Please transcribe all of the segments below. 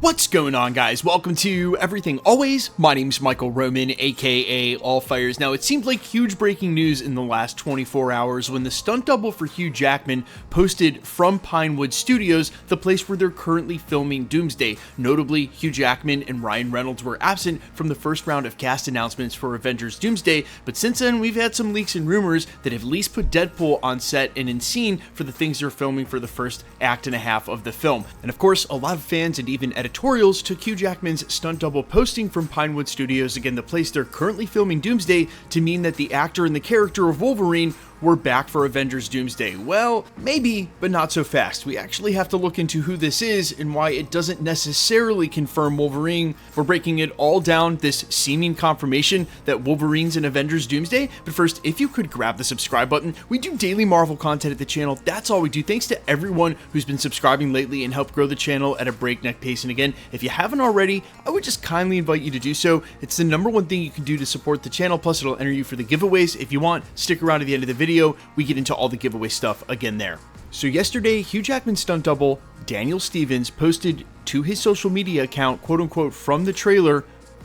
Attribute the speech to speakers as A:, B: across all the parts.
A: What's going on, guys? Welcome to Everything Always. My name's Michael Roman, aka Allfires. Now, it seemed like huge breaking news in the last 24 hours when the stunt double for Hugh Jackman posted from Pinewood Studios, the place where they're currently filming Doomsday. Notably, Hugh Jackman and Ryan Reynolds were absent from the first round of cast announcements for Avengers Doomsday, but since then, we've had some leaks and rumors that have at least put Deadpool on set and in scene for the things they're filming for the first act and a half of the film. And of course, a lot of fans and even editorials took Hugh Jackman's stunt double posting from Pinewood Studios, again the place they're currently filming Doomsday, to mean that the actor and the character of Wolverine were back for Avengers Doomsday. Well, maybe, but not so fast. We actually have to look into who this is and why it doesn't necessarily confirm Wolverine. We're breaking it all down, this seeming confirmation that Wolverine's in Avengers Doomsday. But first, if you could grab the subscribe button. We do daily Marvel content at the channel. That's all we do. Thanks to everyone who's been subscribing lately and helped grow the channel at a breakneck pace. And again, if you haven't already, I would just kindly invite you to do so. It's the #1 thing you can do to support the channel. Plus, it'll enter you for the giveaways. If you want, stick around to the end of the video. We get into all the giveaway stuff again there. So yesterday, Hugh Jackman's stunt double, Daniel Stevens, posted to his social media account, quote unquote, from the trailer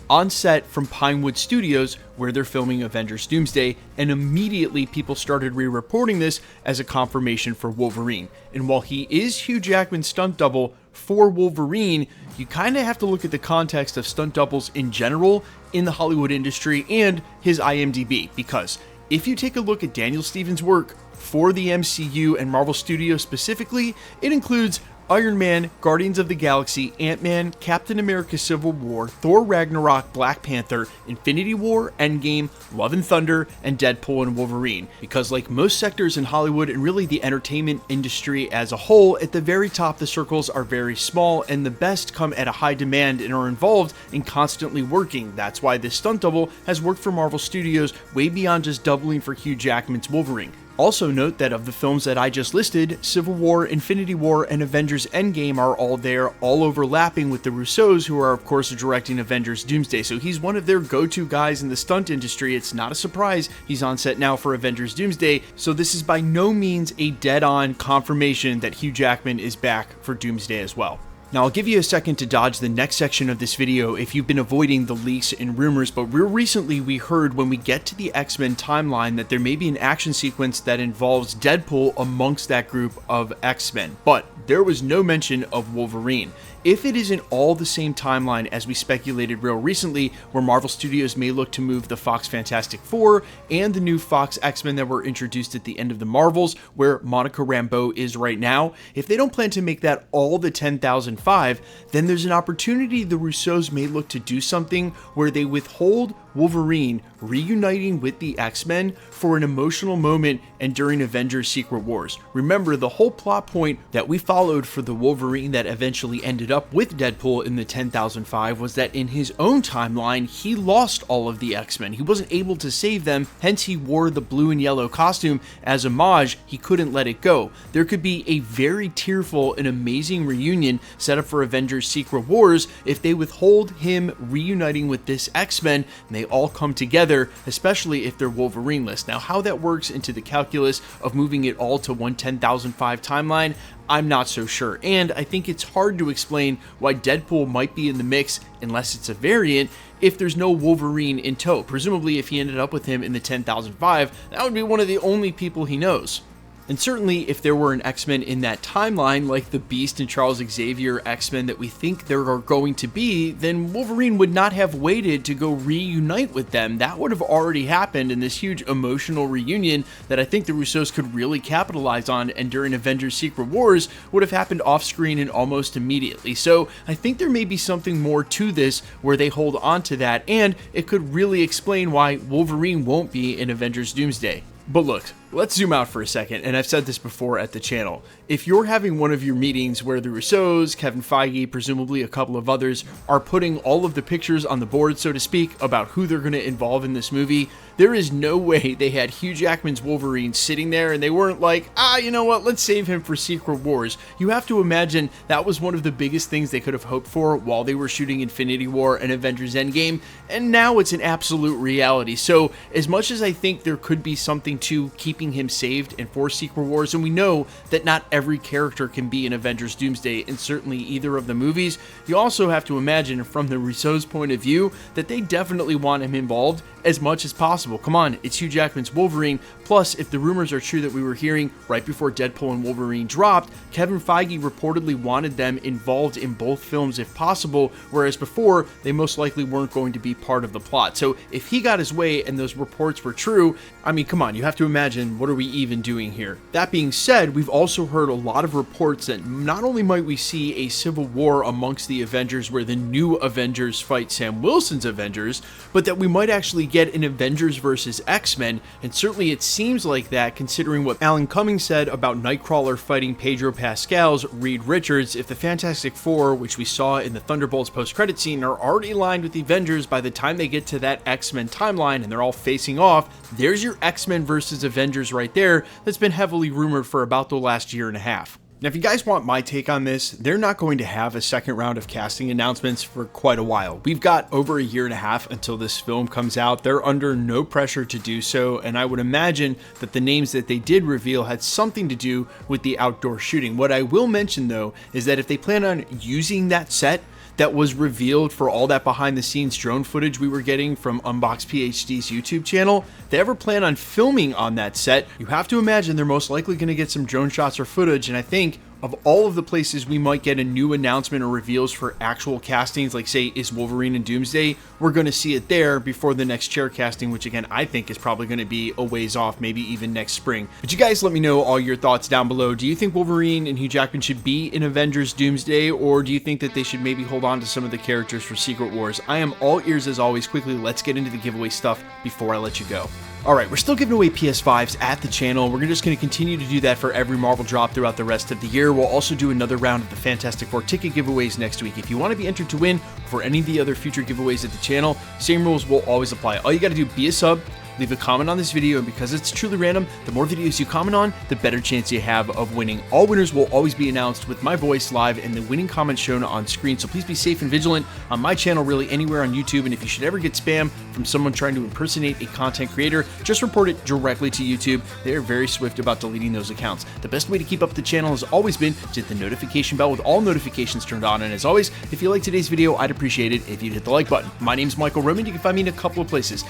A: on set from Pinewood Studios, where they're filming Avengers Doomsday, and immediately people started re-reporting this as a confirmation for Wolverine. And while he is Hugh Jackman's stunt double for Wolverine, you kind of have to look at the context of stunt doubles in general in the Hollywood industry and his IMDb, because if you take a look at Daniel Stevens' work for the MCU and Marvel Studios specifically, it includes Iron Man, Guardians of the Galaxy, Ant-Man, Captain America Civil War, Thor Ragnarok, Black Panther, Infinity War, Endgame, Love and Thunder, and Deadpool and Wolverine. Because like most sectors in Hollywood and really the entertainment industry as a whole, at the very top the circles are very small and the best come at a high demand and are involved in constantly working. That's why this stunt double has worked for Marvel Studios way beyond just doubling for Hugh Jackman's Wolverine. Also note that of the films that I just listed, Civil War, Infinity War, and Avengers Endgame are all there, all overlapping with the Russos, who are of course directing Avengers Doomsday. So he's one of their go-to guys in the stunt industry. It's not a surprise he's on set now for Avengers Doomsday, so this is by no means a dead-on confirmation that Hugh Jackman is back for Doomsday as well. Now, I'll give you a second to dodge the next section of this video if you've been avoiding the leaks and rumors, but real recently we heard when we get to the X-Men timeline that there may be an action sequence that involves Deadpool amongst that group of X-Men, but there was no mention of Wolverine. If it isn't all the same timeline as we speculated real recently, where Marvel Studios may look to move the Fox Fantastic Four and the new Fox X-Men that were introduced at the end of the Marvels, where Monica Rambeau is right now, if they don't plan to make that all the 10,005, then there's an opportunity the Russos may look to do something where they withhold Wolverine reuniting with the X-Men for an emotional moment and during Avengers Secret Wars. Remember, the whole plot point that we followed for the Wolverine that eventually ended up with Deadpool in the 10,005 was that in his own timeline, he lost all of the X-Men. He wasn't able to save them, hence he wore the blue and yellow costume as homage. He couldn't let it go. There could be a very tearful and amazing reunion set up for Avengers Secret Wars if they withhold him reuniting with this X-Men and they all come together, especially if they're Wolverine-less. Now, how that works into the calculus of moving it all to one 10,005 timeline, I'm not so sure. And I think it's hard to explain why Deadpool might be in the mix unless it's a variant if there's no Wolverine in tow. Presumably, if he ended up with him in the 10,005, that would be one of the only people he knows. And certainly, if there were an X-Men in that timeline, like the Beast and Charles Xavier X-Men that we think there are going to be, then Wolverine would not have waited to go reunite with them. That would have already happened in this huge emotional reunion that I think the Russos could really capitalize on, and during Avengers Secret Wars would have happened off-screen and almost immediately. So I think there may be something more to this where they hold on to that, and it could really explain why Wolverine won't be in Avengers Doomsday. But look, let's zoom out for a second, and I've said this before at the channel. If you're having one of your meetings where the Russos, Kevin Feige, presumably a couple of others, are putting all of the pictures on the board, so to speak, about who they're going to involve in this movie, there is no way they had Hugh Jackman's Wolverine sitting there and they weren't like, you know what, let's save him for Secret Wars. You have to imagine that was one of the biggest things they could have hoped for while they were shooting Infinity War and Avengers Endgame, and now it's an absolute reality. So as much as I think there could be something to keeping keeping him saved and for Secret Wars, and we know that not every character can be in Avengers Doomsday, and certainly either of the movies. You also have to imagine from the Russo's point of view that they definitely want him involved as much as possible. Come on, it's Hugh Jackman's Wolverine. Plus, if the rumors are true that we were hearing right before Deadpool and Wolverine dropped, Kevin Feige reportedly wanted them involved in both films if possible, whereas before, they most likely weren't going to be part of the plot. So if he got his way and those reports were true, I mean, come on, you have to imagine, what are we even doing here? That being said, we've also heard a lot of reports that not only might we see a civil war amongst the Avengers where the new Avengers fight Sam Wilson's Avengers, but that we might actually get an Avengers versus X-Men, and certainly it seems like that considering what Alan Cumming said about Nightcrawler fighting Pedro Pascal's Reed Richards. If the Fantastic Four, which we saw in the Thunderbolts post-credit scene, are already aligned with the Avengers by the time they get to that X-Men timeline and they're all facing off, there's your X-Men versus Avengers right there that's been heavily rumored for about the last year and a half. Now, if you guys want my take on this, they're not going to have a second round of casting announcements for quite a while. We've got over a year and a half until this film comes out. They're under no pressure to do so, and I would imagine that the names that they did reveal had something to do with the outdoor shooting. What I will mention, though, is that if they plan on using that set that was revealed for all that behind the scenes drone footage we were getting from Unbox PhD's YouTube channel, if they ever plan on filming on that set, you have to imagine they're most likely going to get some drone shots or footage, and I think of all of the places we might get a new announcement or reveals for actual castings, like say, is Wolverine in Doomsday, we're going to see it there before the next chair casting, which again, I think is probably going to be a ways off, maybe even next spring. But you guys let me know all your thoughts down below. Do you think Wolverine and Hugh Jackman should be in Avengers Doomsday, or do you think that they should maybe hold on to some of the characters for Secret Wars? I am all ears as always. Quickly, let's get into the giveaway stuff before I let you go. Alright, we're still giving away PS5s at the channel. We're just going to continue to do that for every Marvel drop throughout the rest of the year. We'll also do another round of the Fantastic Four ticket giveaways next week. If you want to be entered to win for any of the other future giveaways at the channel, same rules will always apply. All you got to do, be a sub, leave a comment on this video, and because it's truly random, the more videos you comment on, the better chance you have of winning. All winners will always be announced with my voice live and the winning comments shown on screen, so please be safe and vigilant on my channel, really anywhere on YouTube, and if you should ever get spam from someone trying to impersonate a content creator, just report it directly to YouTube. They are very swift about deleting those accounts. The best way to keep up the channel has always been to hit the notification bell with all notifications turned on, and as always, if you like today's video, I'd appreciate it if you'd hit the like button. My name's Michael Roman. You can find me in a couple of places.